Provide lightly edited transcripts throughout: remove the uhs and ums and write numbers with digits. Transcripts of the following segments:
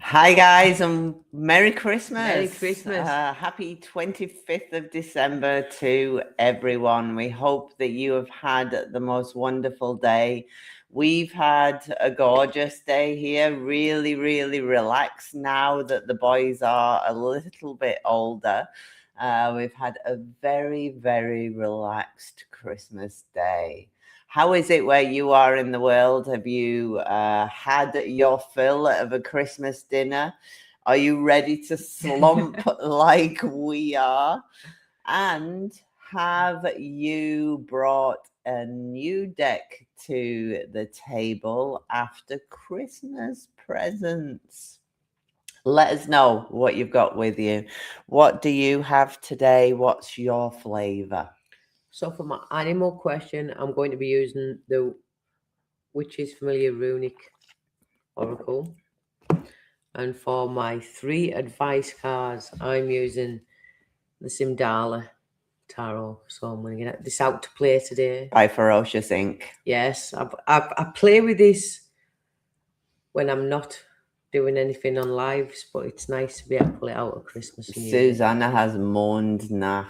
Hi guys, and Merry Christmas. Merry Christmas. Happy 25th of December to everyone. We hope that you have had the most wonderful day. We've had a gorgeous day here, really, really relaxed now that the boys are a little bit older. We've had a very, very relaxed Christmas day. How is it where you are in the world? Have you had your fill of a Christmas dinner? Are you ready to slump like we are? And have you brought a new deck to the table after Christmas presents? Let us know what you've got with you. What do you have today? What's your flavor? So for my animal question, I'm going to be using the Witch's Familiar Runic Oracle. And for my 3 advice cards, I'm using the Simdala Tarot. So I'm going to get this out to play today. By Ferocious Ink. Yes, I play with this when I'm not doing anything on lives, but it's nice to be able to pull it out at Christmas. Susanna has Mondnacht.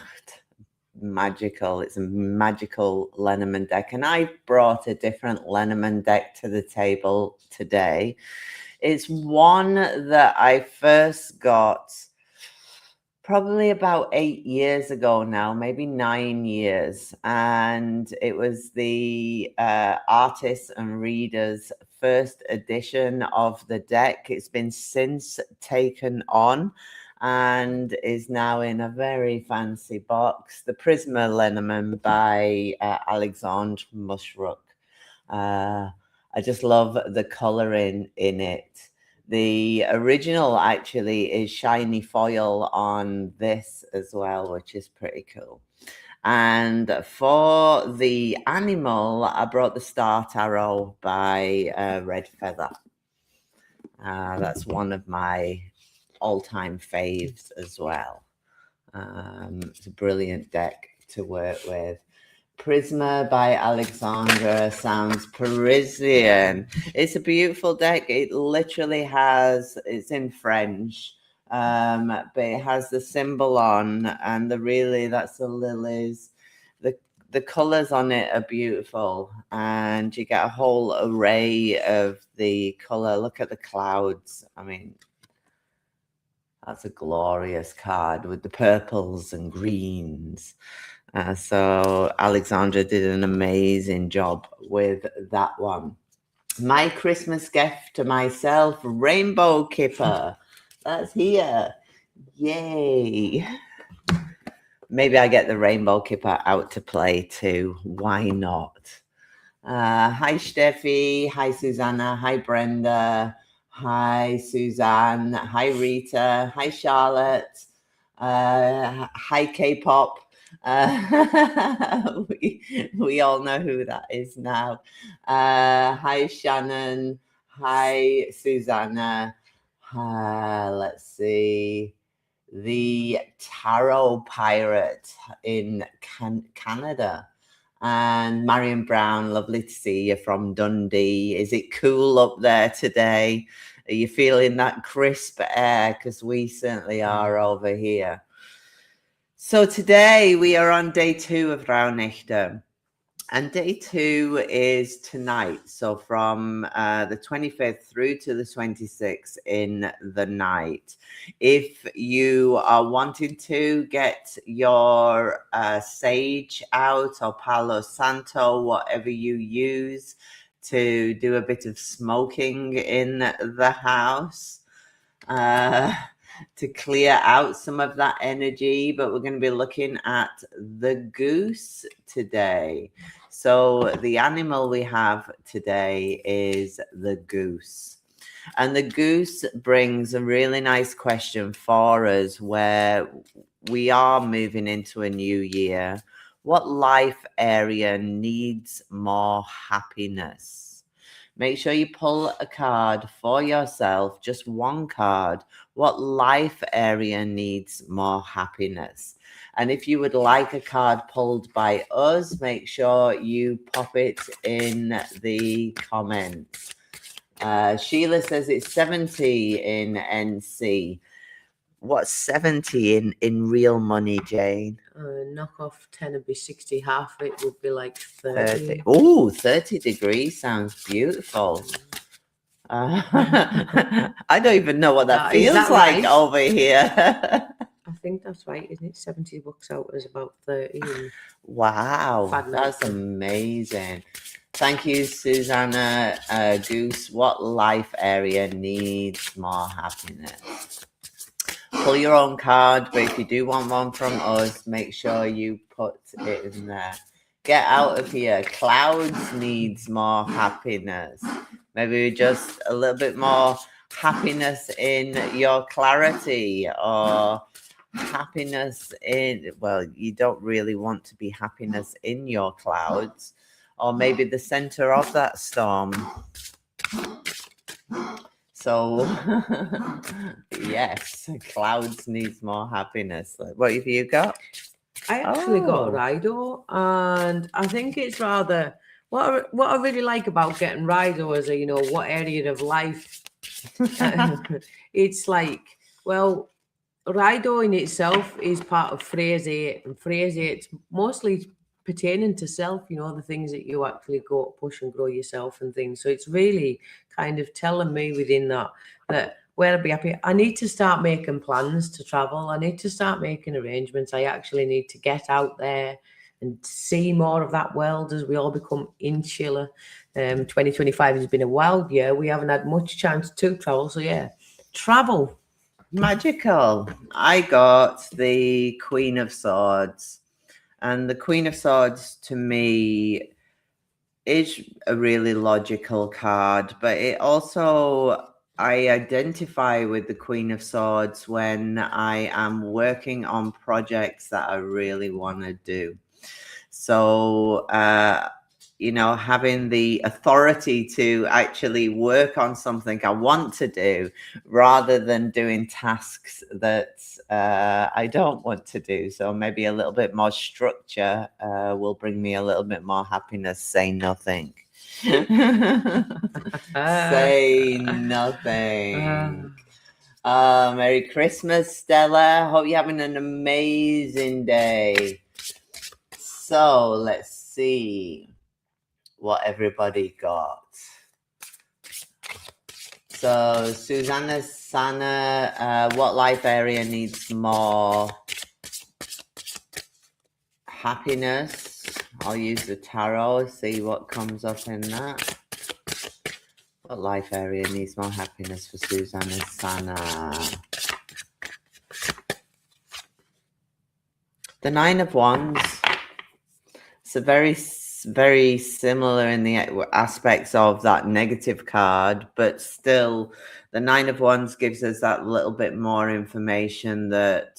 Magical. It's a magical Lenormand deck, and I brought a different Lenormand deck to the table today. It's one that I first got probably about 8 years ago now, maybe 9 years, and it was the Artists and Readers first edition of the deck. It's been since taken on and is now in a very fancy box. The Prisma Lenormand by Alexandre Mushrook. I just love the colouring in it. The original actually is shiny foil on this as well, which is pretty cool. And for the animal, I brought the Star Tarot by Red Feather. That's one of my all-time faves as well. It's a brilliant deck to work with. Prisma by Alexandra sounds Parisian. It's a beautiful deck. It literally has, it's in French, but it has the symbol on, and that's the lilies. The colors on it are beautiful, and you get a whole array of the color. Look at the clouds. I mean, that's a glorious card with the purples and greens. So Alexandra did an amazing job with that one. My Christmas gift to myself, Rainbow Kipper. That's here. Yay. Maybe I get the Rainbow Kipper out to play too. Why not? Hi, Steffi. Hi, Susanna. Hi, Brenda. Hi, Suzanne. Hi, Rita. Hi, Charlotte. Hi, K-pop. We all know who that is now. Hi, Shannon. Hi, Susanna. Let's see. The Tarot Pirate in Canada. And Marion Brown, lovely to see you from Dundee. Is it cool up there today? Are you feeling that crisp air? Because we certainly are over here. So today we are on day 2 of Rauhnächte. And day 2 is tonight. So from the 25th through to the 26th in the night. If you are wanting to get your sage out or Palo Santo, whatever you use to do a bit of smoking in the house, to clear out some of that energy, but we're going to be looking at the goose today. So the animal we have today is the goose. And the goose brings a really nice question for us where we are moving into a new year. What life area needs more happiness? Make sure you pull a card for yourself, just one card. What life area needs more happiness? And if you would like a card pulled by us, make sure you pop it in the comments. Sheila says it's 70 in NC. What's 70 in real money, Jane? Knock off 10 would be 60. Half of it would be like 30. Oh, 30 degrees sounds beautiful. I don't even know what that feels like over here. I think that's right, isn't it? 70 bucks out is about 30. Wow, that's amazing. Thank you, Susanna. Goose, what life area needs more happiness? Pull your own card, but if you do want one from us, make sure you put it in there. Get out of here. Clouds needs more happiness. Maybe just a little bit more happiness in your clarity, or happiness in, well, you don't really want to be happiness in your clouds, or maybe the center of that storm. So yes, clouds needs more happiness. What have you got? I actually got Rido, and I think it's rather what I really like about getting Rido is, you know, what area of life. It's like, well, Rido in itself is part of phrase 8, and phrase 8's mostly pertaining to self, you know, the things that you actually go push and grow yourself and things. So it's really kind of telling me within that where I'll be happy. I need to start making plans to travel. I need to start making arrangements. I actually need to get out there and see more of that world as we all become insular. 2025 has been a wild year. We haven't had much chance to travel. So yeah, travel. Magical. I got the Queen of Swords, and the Queen of Swords to me is a really logical card, but it also, I identify with the Queen of Swords when I am working on projects that I really want to do. So, you know, having the authority to actually work on something I want to do rather than doing tasks that I don't want to do. So maybe a little bit more structure will bring me a little bit more happiness. Say nothing. Say nothing. Merry Christmas, Stella. Hope you're having an amazing day. So let's see what everybody got. So Susanna Sana, what life area needs more happiness? I'll use the tarot, see what comes up in that. What life area needs more happiness for Susanna Sana? The Nine of Wands. It's a very similar in the aspects of that negative card, but still the Nine of Wands gives us that little bit more information that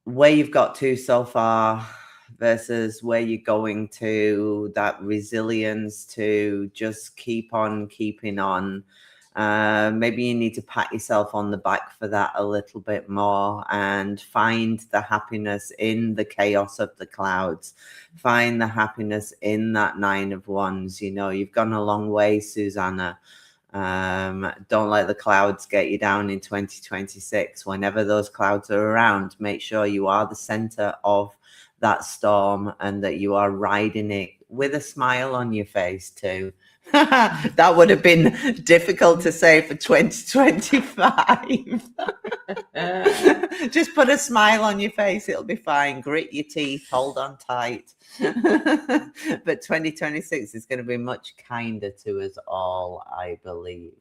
where you've got to so far versus where you're going to, that resilience to just keep on keeping on. Maybe you need to pat yourself on the back for that a little bit more and find the happiness in the chaos of the clouds. Find the happiness in that Nine of Wands. You know, you've gone a long way, Susanna. Don't let the clouds get you down in 2026. Whenever those clouds are around, make sure you are the center of that storm and that you are riding it with a smile on your face too. That would have been difficult to say for 2025. Just put a smile on your face, it'll be fine. Grit your teeth, hold on tight. But 2026 is going to be much kinder to us all, I believe.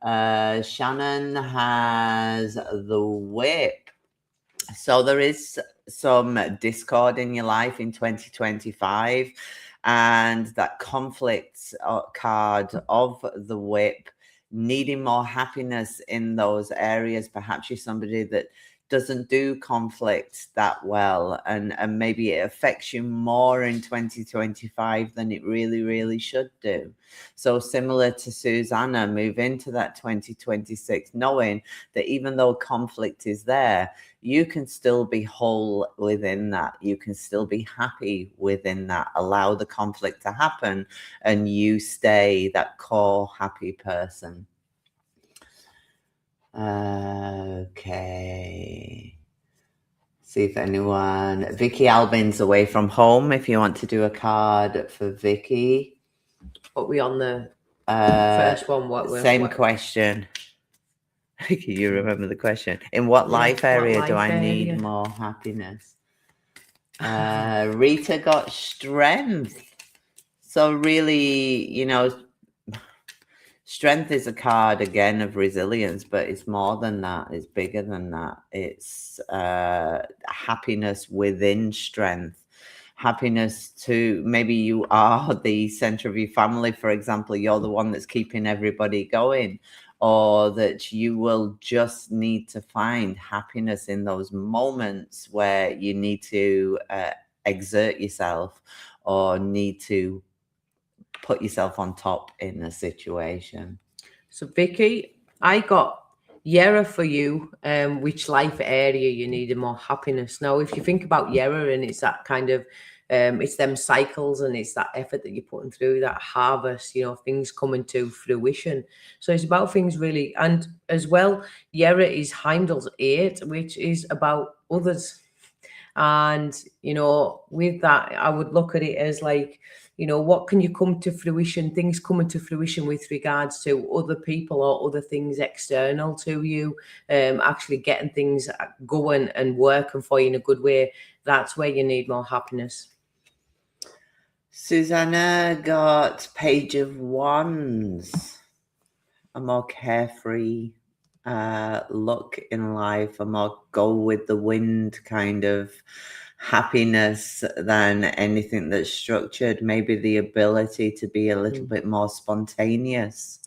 Shannon has the whip. So there is some discord in your life in 2025, and that conflict card of the whip, needing more happiness in those areas. Perhaps you're somebody that doesn't do conflict that well, and maybe it affects you more in 2025 than it really should do. So similar to Susanna, move into that 2026 knowing that even though conflict is there, you can still be whole within that. You can still be happy within that. Allow the conflict to happen and you stay that core happy person. Okay. See if anyone... Vicky Albin's away from home. If you want to do a card for Vicky. What we on the first one? Same question. Can you remember the question? In what life area do I need more happiness? Rita got strength. So really, you know, strength is a card again of resilience, but it's more than that. It's bigger than that. It's happiness within strength. Happiness to, maybe you are the center of your family, for example, you're the one that's keeping everybody going, or that you will just need to find happiness in those moments where you need to exert yourself or need to put yourself on top in a situation. So Vicky, I got Yera for you, which life area you needed more happiness. Now, if you think about Yera, and it's that kind of, it's them cycles and it's that effort that you're putting through, that harvest, you know, things coming to fruition. So it's about things really, and as well, Yera is Heimdall's 8, which is about others. And, you know, with that, I would look at it as like, you know, what can you come to fruition, things coming to fruition with regards to other people or other things external to you, actually getting things going and working for you in a good way. That's where you need more happiness. Susanna got Page of Wands. A more carefree look in life, a more go with the wind kind of happiness than anything that's structured. Maybe the ability to be a little bit more spontaneous.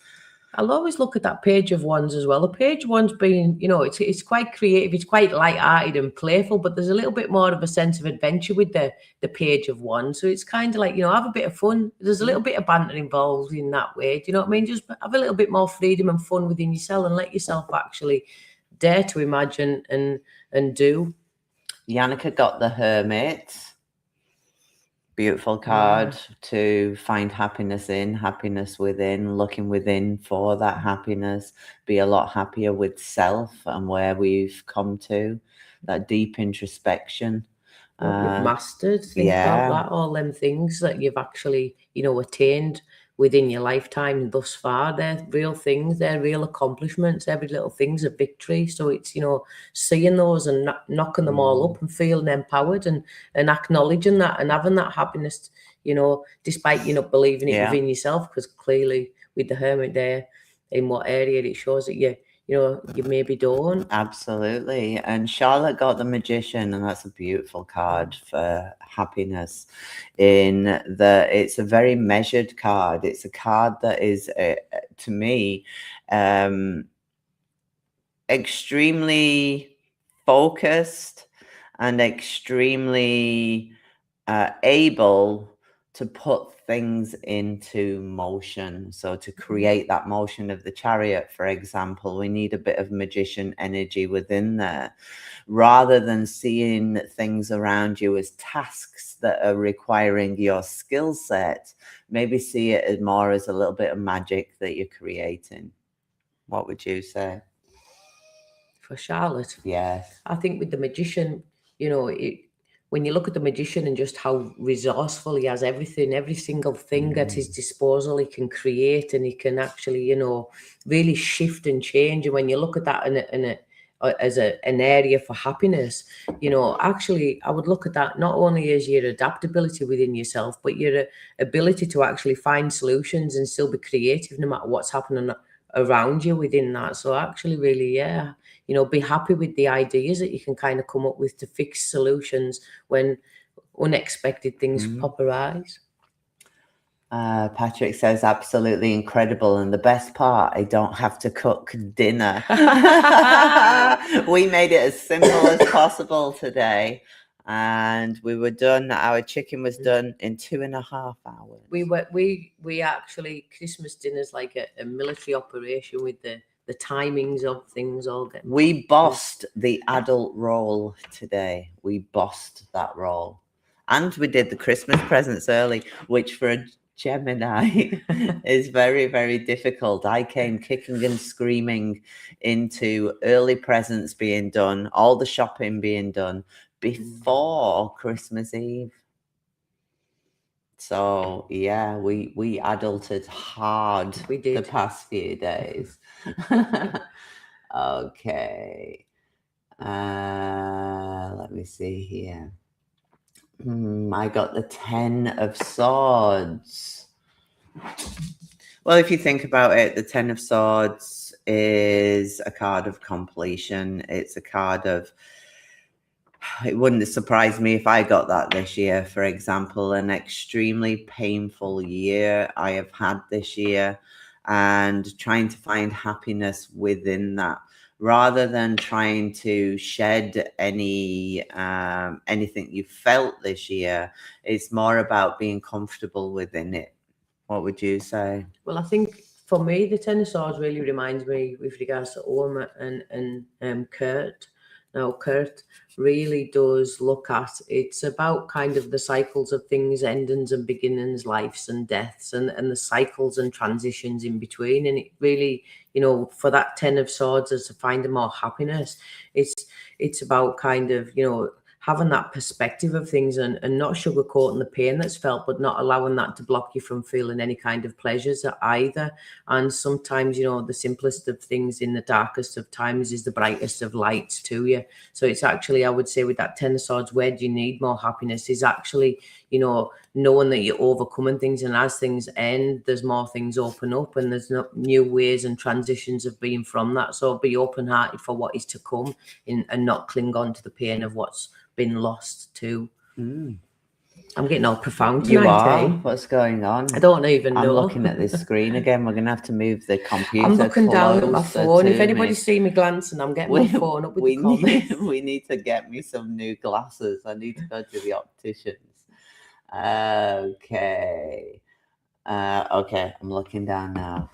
I'll always look at that Page of Wands as well. The Page of Wands being, you know, it's quite creative, it's quite light-hearted and playful, but there's a little bit more of a sense of adventure with the Page of Wands. So it's kind of like, you know, have a bit of fun. There's a little bit of banter involved in that way. Do you know what I mean? Just have a little bit more freedom and fun within yourself and let yourself actually dare to imagine and do. Yannicka got the Hermit. Beautiful card to find happiness in, happiness within, looking within for that happiness, be a lot happier with self and where we've come to, that deep introspection. What you've mastered, think about that, all them things that you've actually, you know, attained within your lifetime thus far. They're real things, they're real accomplishments. Every little thing's a victory. So it's, you know, seeing those and knocking them all up and feeling empowered and acknowledging that and having that happiness, you know, despite you not believing it within yourself, because clearly with the Hermit there, in what area it shows that you know, you maybe don't. Absolutely. And Charlotte got the Magician, and that's a beautiful card for happiness. It's a very measured card. It's a card that is, to me, extremely focused and extremely able to put things into motion. So to create that motion of the Chariot, for example, we need a bit of magician energy within there, rather than seeing things around you as tasks that are requiring your skill set. Maybe see it as more as a little bit of magic that you're creating. What would you say? For Charlotte? Yes. I think with the Magician, you know, when you look at the Magician and just how resourceful he has everything, every single thing at his disposal, he can create and he can actually, you know, really shift and change. And when you look at that as an area for happiness, you know, actually, I would look at that not only as your adaptability within yourself, but your ability to actually find solutions and still be creative no matter what's happening around you within that. So actually really, yeah, you know, be happy with the ideas that you can kind of come up with to fix solutions when unexpected things pop arise. Patrick says, absolutely incredible. And the best part, I don't have to cook dinner. We made it as simple as possible today. And we were done. Our chicken was done in 2.5 hours. We actually, Christmas dinner's like a military operation with the timings of things all getting. We bossed the adult role today. We bossed that role. And we did the Christmas presents early, which for a Gemini is very, very difficult. I came kicking and screaming into early presents being done, all the shopping being done before Christmas Eve. So yeah, we adulted hard. We did. The past few days. Okay. Let me see here. I got the 10 of Swords. Well, if you think about it, the 10 of Swords is a card of completion. It's a card of, it wouldn't surprise me if I got that this year, for example, an extremely painful year I have had this year, and trying to find happiness within that, rather than trying to shed anything you felt this year. It's more about being comfortable within it. What would you say? Well, I think for me, the 10 of Swords really reminds me with regards to Oma and Kurt. Now, Kurt really does look at, it's about kind of the cycles of things, endings and beginnings, lives and deaths, and the cycles and transitions in between. And it really, you know, for that 10 of Swords is to find more happiness. It's about kind of, you know, having that perspective of things and not sugarcoating the pain that's felt, but not allowing that to block you from feeling any kind of pleasures either. And sometimes, you know, the simplest of things in the darkest of times is the brightest of lights to you. So it's actually, I would say with that 10 of Swords, where do you need more happiness is actually, you know, knowing that you're overcoming things, and as things end, there's more things open up, and there's new ways and transitions of being from that. So be open-hearted for what is to come and not cling on to the pain of what's been lost too. I'm getting all profound tonight. You are? What's going on? I don't even know. I'm looking at this screen again. We're going to have to move the computer. I'm looking down at my phone. If anybody see me glancing, I'm getting my phone up with the comments. We need to get me some new glasses. I need to go to the opticians. Okay. Okay, I'm looking down now.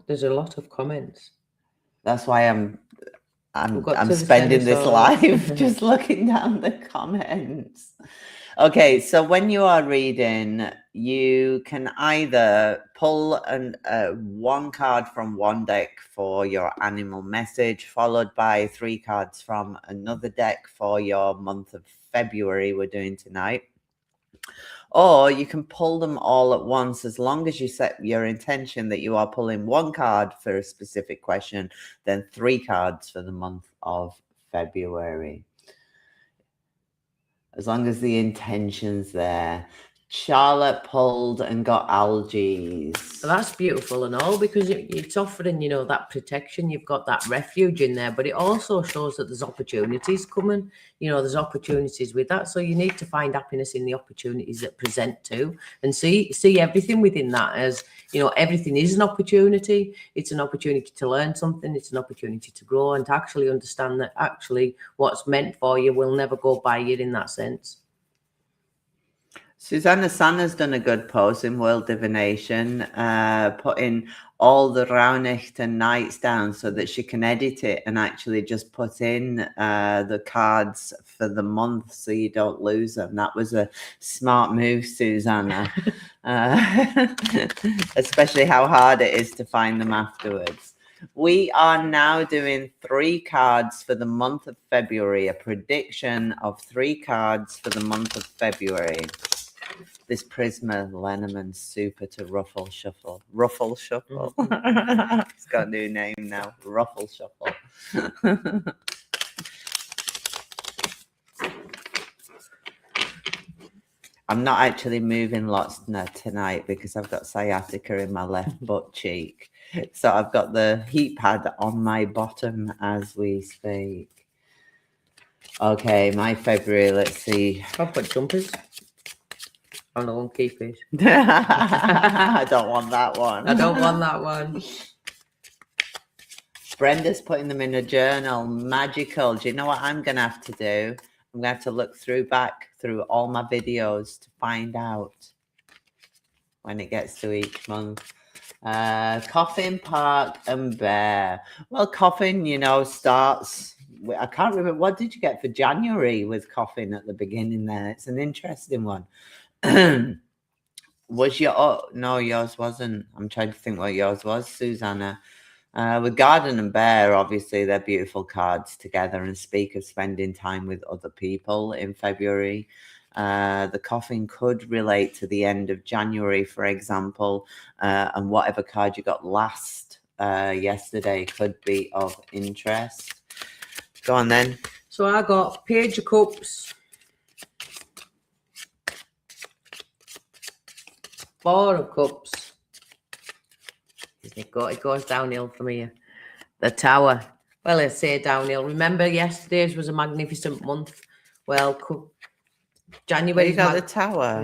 There's a lot of comments. That's why I'm spending this live just looking down the comments. Okay, so when you are reading, you can either pull one card from one deck for your animal message, followed by 3 cards from another deck for your month of February we're doing tonight. Or you can pull them all at once, as long as you set your intention that you are pulling 1 card for a specific question, then 3 cards for the month of February. As long as the intention's there. Charlotte pulled and got algae. Well, that's beautiful and all, because it's offering, you know, that protection. You've got that refuge in there, but it also shows that there's opportunities coming. You know, there's opportunities with that. So you need to find happiness in the opportunities that present too, and see everything within that as, you know, everything is an opportunity. It's an opportunity to learn something. It's an opportunity to grow and to actually understand that actually what's meant for you will never go by you in that sense. Susanna Sanna's done a good post in World Divination, putting all the Rauhnächte nights down so that she can edit it and actually just put in the cards for the month so you don't lose them. That was a smart move, Susanna. Especially how hard it is to find them afterwards. We are now doing 3 cards for the month of February, a prediction of 3 cards for the month of February. This Prisma Lenormand Super to Ruffle Shuffle. Ruffle Shuffle. It's got a new name now. Ruffle Shuffle. I'm not actually moving lots tonight because I've got sciatica in my left butt cheek. So I've got the heat pad on my bottom as we speak. Okay, my February, let's see. I'll put jumpers. I won't keep it. I don't want that one. I don't want that one. Brenda's putting them in a journal. Magical. Do you know what I'm going to have to do? I'm going to have to look back through all my videos to find out when it gets to each month. Coffin, Park and Bear. Well, Coffin, starts... I can't remember. What did you get for January with Coffin at the beginning there? It's an interesting one. Was your... Oh, no, yours wasn't. I'm trying to think what yours was, Susanna. With Garden and Bear, obviously, they're beautiful cards together and speak of spending time with other people in February. The Coffin could relate to the end of January, for example, and whatever card you got last yesterday could be of interest. Go on then. So I got Page of Cups, Four of Cups. It goes downhill from here. The Tower. Well, I say downhill. Remember, yesterday's was a magnificent month. Well, January. You got the Tower.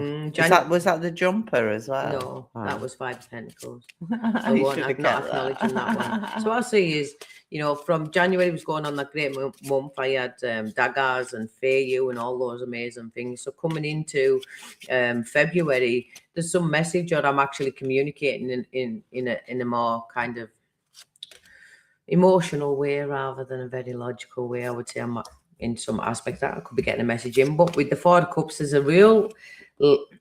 Was that the jumper as well? No, that was Five of Pentacles. So I'm not acknowledging that one. So what I see is, from January was going on that great month. I had daggers and Feiyu and all those amazing things. So coming into February, there's some message that I'm actually communicating in a more kind of emotional way rather than a very logical way. I would say I'm in some aspects that I could be getting a message in. But with the Four of Cups, there's a real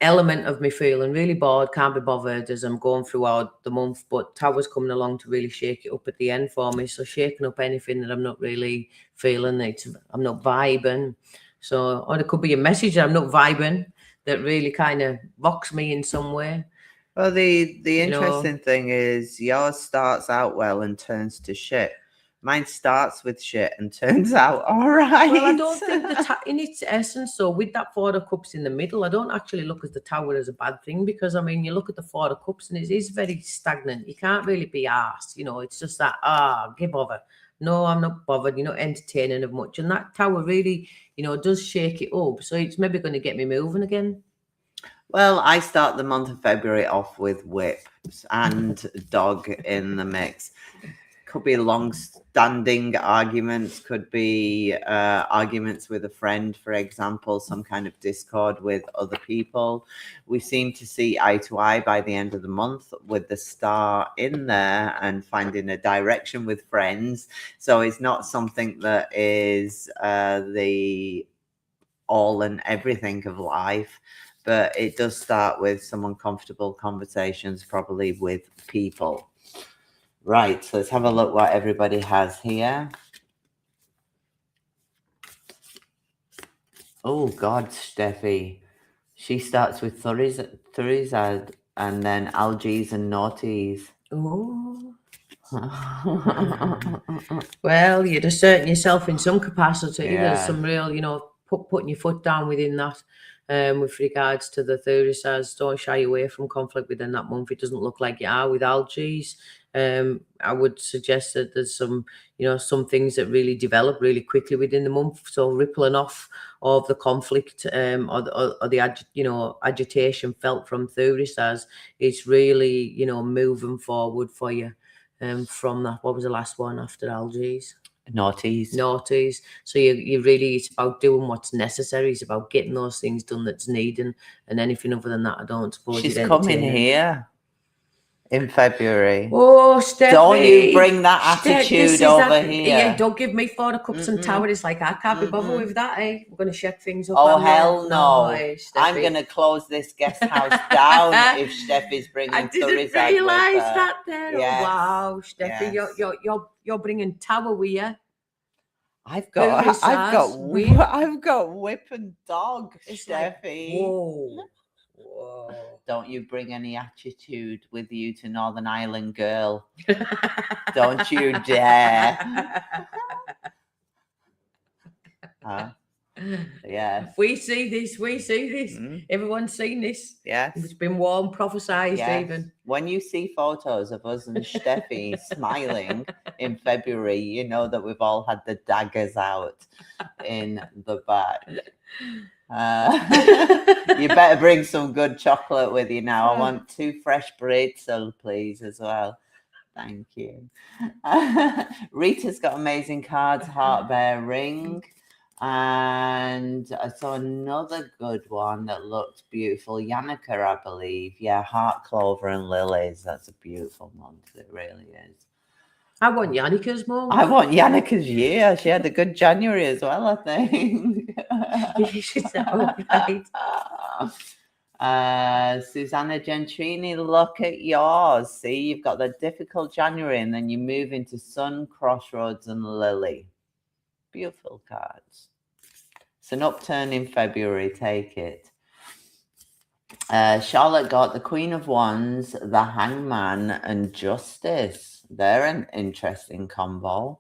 element of me feeling really bored, can't be bothered as I'm going throughout the month. But Tower's coming along to really shake it up at the end for me. So shaking up anything that I'm not really feeling, I'm not vibing. So, or there could be a message that I'm not vibing that really kind of rocks me in some way. Well, the interesting thing is yours starts out well and turns to shit. Mine starts with shit and turns out all right. Well, I don't think in its essence, so with that Four of Cups in the middle, I don't actually look at the Tower as a bad thing because, you look at the Four of Cups and it is very stagnant. You can't really be arsed, it's just that, give over. No, I'm not bothered, you're not entertaining of much. And that Tower really, does shake it up. So it's maybe going to get me moving again. Well, I start the month of February off with whips and dog in the mix. Could be long-standing arguments, could be arguments with a friend, for example, some kind of discord with other people. We seem to see eye to eye by the end of the month with the star in there and finding a direction with friends. So it's not something that is the all and everything of life, but it does start with some uncomfortable conversations, probably with people. Right, so let's have a look what everybody has here. Oh, God, Steffi. She starts with Thurizad and then algaes and naughties. Oh. Well, you're asserting yourself in some capacity. Yeah. There's some real, putting your foot down within that. With regards to the Thurizad, don't shy away from conflict within that month. It doesn't look like you are with algaes. I would suggest that there's some things that really develop really quickly within the month. So rippling off of the conflict or the agitation felt from Thurizad, it's really moving forward for you. From that, what was the last one after algaes? Naughties. So you really, it's about doing what's necessary. It's about getting those things done that's needed, and anything other than that, I don't suppose. She's coming here in February. Oh, Steffi, don't you bring that attitude over here. Yeah, don't give me Four of Cups and Tower. It's like, I can't be bothered with that, eh? We're going to shake things up. Oh, hell no. I'm going to close this guest house down if Steffi's bringing Thurizad. I didn't realise that there. Yes. Wow, Steffi, yes. You're bringing Tower with you. I've got whip and dog, Steffi. Whoa. Don't you bring any attitude with you to Northern Ireland, girl. Don't you dare. Yes. We see this. Everyone's seen this. Yes. It's been warned, prophesized even. When you see photos of us and Steffi smiling in February, you know that we've all had the daggers out in the back. You better bring some good chocolate with you now. I want 2 fresh breadsel, please, as well. Thank you. Rita's got amazing cards, Heart Bear Ring. And I saw another good one that looked beautiful. Yannicka, I believe. Yeah, Heart Clover and Lilies. That's a beautiful month. It really is. I want Yannicka's more. I want Yannicka's year. She had a good January as well, I think. Is that all right? Susanna Gentrini, look at yours. See, you've got the difficult January and then you move into Sun, Crossroads and Lily. Beautiful cards. It's an upturn in February. Take it. Charlotte got the Queen of Wands, the Hangman and Justice. They're an interesting combo.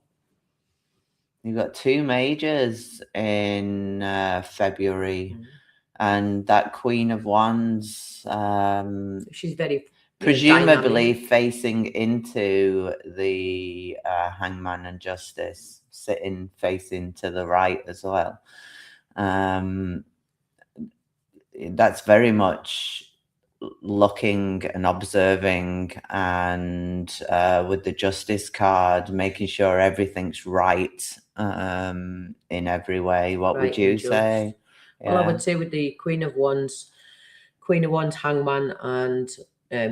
You've got 2 majors in February. And that Queen of Wands, she's very presumably facing into the Hangman and Justice, sitting facing to the right as well. That's very much looking and observing, and with the Justice card, making sure everything's right in every way. What would you say? Yeah. Well, I would say with the Queen of Wands, Hangman, and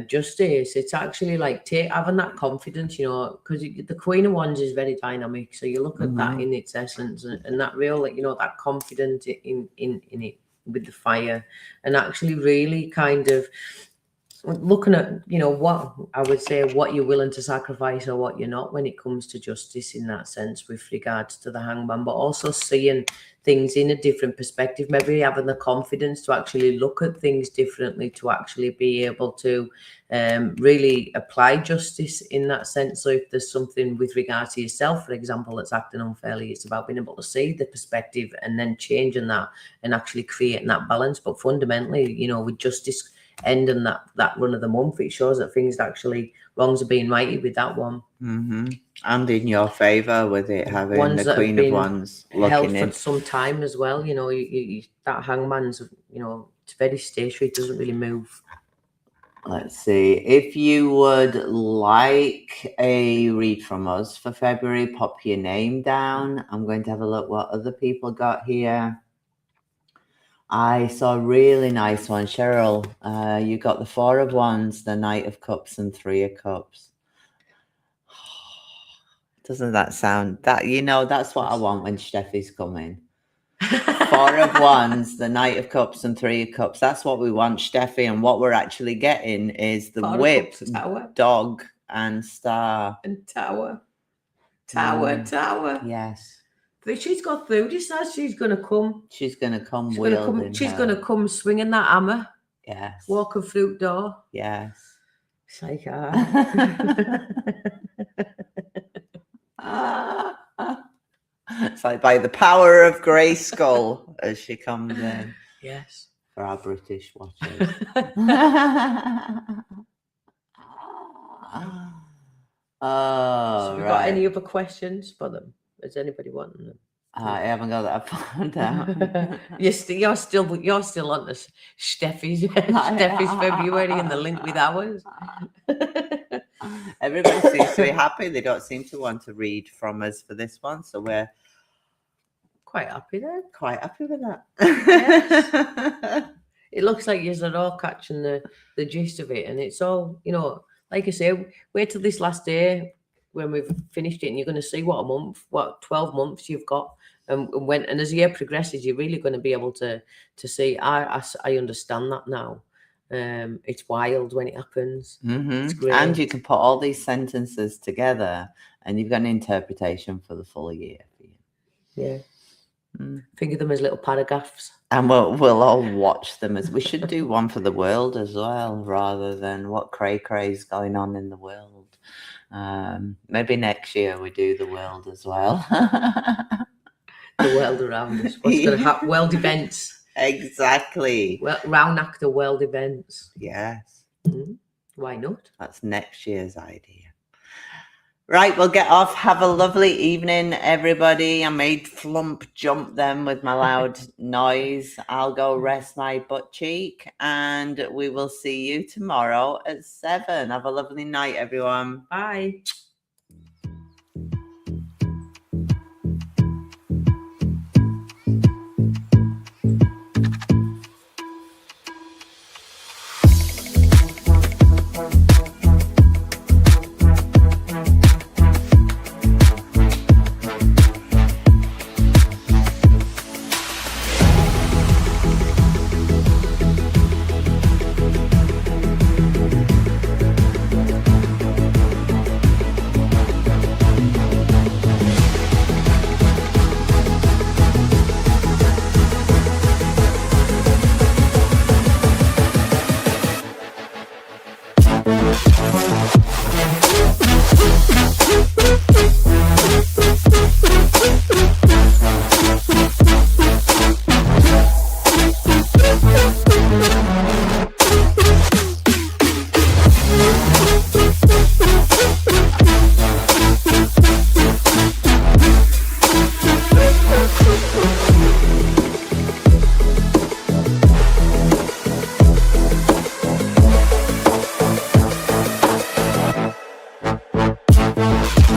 Justice, it's actually like having that confidence, you know, because the Queen of Wands is very dynamic. So you look at that in its essence, and that real, like, you know, that confidence in it with the fire, and actually really kind of looking at, you know, what I would say, what you're willing to sacrifice or what you're not when it comes to justice in that sense with regards to the Hangman, but also seeing things in a different perspective, maybe having the confidence to actually look at things differently, to actually be able to really apply justice in that sense. So if there's something with regard to yourself, for example, that's acting unfairly, it's about being able to see the perspective and then changing that and actually creating that balance. But fundamentally, you know, with justice ending that run of the month, it shows that things actually, wrongs are being righted with that one. And in your favor with it having ones the Queen of Wands looking in for some time as well. You know, that Hangman's, you know, it's very stationary, it doesn't really move. Let's see. If you would like a read from us for February, pop your name down. I'm going to have a look what other people got here. I saw a really nice one. Cheryl, you got the 4 of Wands, the Knight of Cups and 3 of Cups. Doesn't that sound, that, you know, that's what I want when Steffi's coming. 4 of Wands, the Knight of Cups and 3 of Cups. That's what we want, Steffi. And what we're actually getting is the Whip, Dog and Star. And Tower. Yes. But she's got through this. She's going to come. She's going to come She's wielding going to come swinging that hammer. Yes. Walking through the door. Yes. It's like, it's like by the power of Grayskull as she comes in. Yes. For our British watchers. So have you got any other questions for them? Is anybody wanting them? I haven't got that far down. You're still on this Steffi's February and the link with ours. Everybody seems to be happy. They don't seem to want to read from us for this one, so we're quite happy there. Quite happy with that. Yes. It looks like you're all catching the gist of it, and it's all, you know, like I say, wait till this last day when we've finished it, and you're going to see what 12 months you've got. And as the year progresses, you're really going to be able to see. I understand that now. It's wild when it happens. It's great. And you can put all these sentences together, and you've got an interpretation for the full year. Yeah. Think of them as little paragraphs. And we'll all watch them as we should do one for the world as well, rather than what cray-cray's going on in the world. Maybe next year we do the world as well. the world around us. What's going to happen? World events. Exactly. Well, Rauhnächte world events. Yes. Why not? That's next year's idea. Right, we'll get off. Have a lovely evening, everybody. I made Flump jump then with my loud noise. I'll go rest my butt cheek, and we will see you tomorrow at 7. Have a lovely night, everyone. Bye.